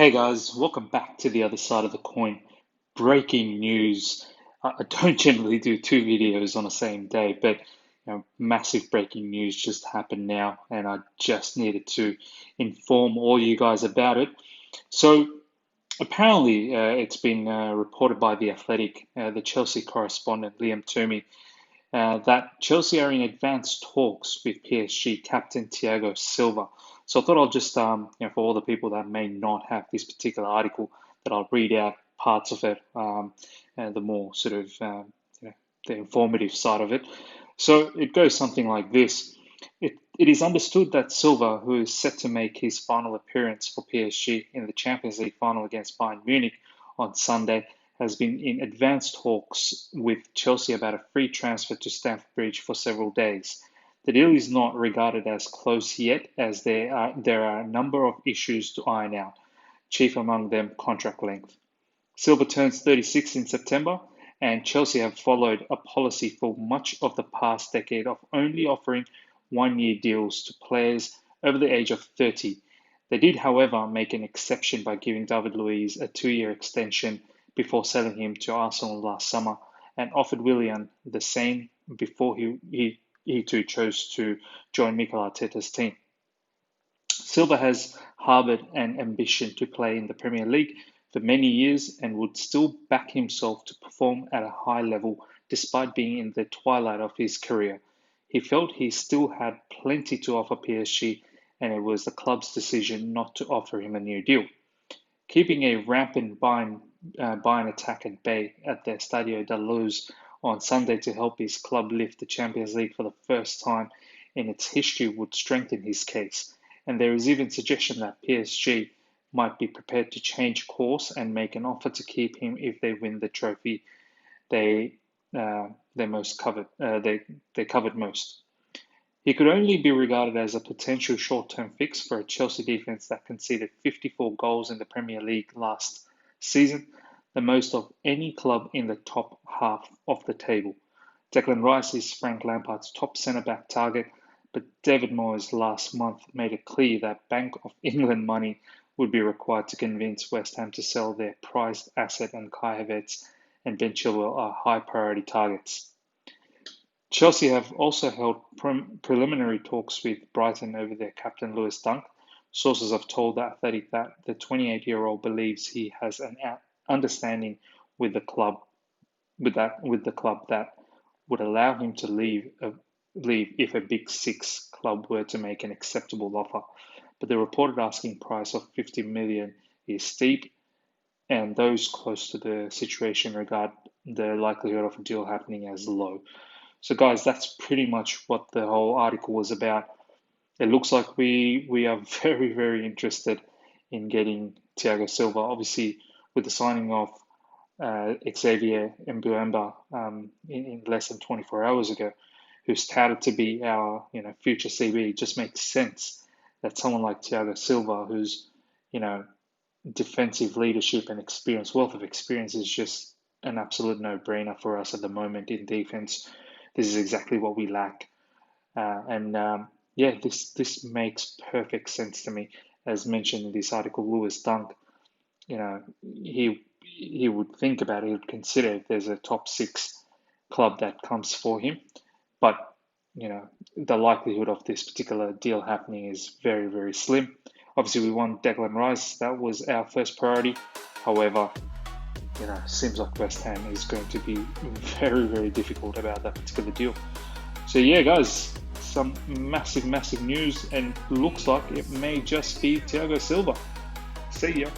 Hey guys, welcome back to the other side of the coin. Breaking news. I don't generally do two videos on the same day, but massive breaking news just happened now, and I just needed to inform all you guys about it. So apparently, it's been reported by The Athletic, the Chelsea correspondent Liam Twomey, that Chelsea are in advanced talks with PSG captain Thiago Silva. So I thought I'll just, for all the people that may not have this particular article, that I'll read out parts of it, and the more sort of, the informative side of it. So it goes something like this. It is understood that Silva, who is set to make his final appearance for PSG in the Champions League final against Bayern Munich on Sunday, has been in advanced talks with Chelsea about a free transfer to Stamford Bridge for several days. The deal is not regarded as close yet, as there are a number of issues to iron out, chief among them contract length. Silva turns 36 in September, and Chelsea have followed a policy for much of the past decade of only offering one-year deals to players over the age of 30. They did, however, make an exception by giving David Luiz a 2-year extension before selling him to Arsenal last summer, and offered Willian the same before he too chose to join Mikel Arteta's team. Silva has harboured an ambition to play in the Premier League for many years and would still back himself to perform at a high level despite being in the twilight of his career. He felt he still had plenty to offer PSG, and it was the club's decision not to offer him a new deal. Keeping a rampant Bayern attack at bay at the Stadio da Luz on Sunday to help his club lift the Champions League for the first time in its history would strengthen his case, and there is even suggestion that PSG might be prepared to change course and make an offer to keep him if they win the trophy they covered most. He could only be regarded as a potential short-term fix for a Chelsea defense that conceded 54 goals in the Premier League last season, the most of any club in the top half of the table. Declan Rice is Frank Lampard's top centre-back target, but David Moyes last month made it clear that Bank of England money would be required to convince West Ham to sell their prized asset, and Kai Havertz and Ben Chilwell are high priority targets. Chelsea have also held preliminary talks with Brighton over their captain Lewis Dunk. Sources have told The Athletic that the 28-year-old believes he has an understanding with the club that would allow him to leave if a Big Six club were to make an acceptable offer. But the reported asking price of 50 million is steep, and those close to the situation regard the likelihood of a deal happening as low. So guys, that's pretty much what the whole article was about. It looks like we are very, very interested in getting Thiago Silva. Obviously, with the signing of Xavier Mbuyamba in less than 24 hours ago, who's touted to be our future CB, it just makes sense that someone like Thiago Silva, who's defensive leadership and wealth of experience, is just an absolute no-brainer for us at the moment in defense. This is exactly what we lack, this makes perfect sense to me. As mentioned in this article, Lewis Dunk, he would think about it, he would consider if there's a top 6 club that comes for him, but the likelihood of this particular deal happening is very, very slim. Obviously, we want Declan Rice. That was our first priority. However, seems like West Ham is going to be very, very difficult about that particular deal. So yeah, guys, some massive, massive news, and looks like it may just be Thiago Silva. See ya.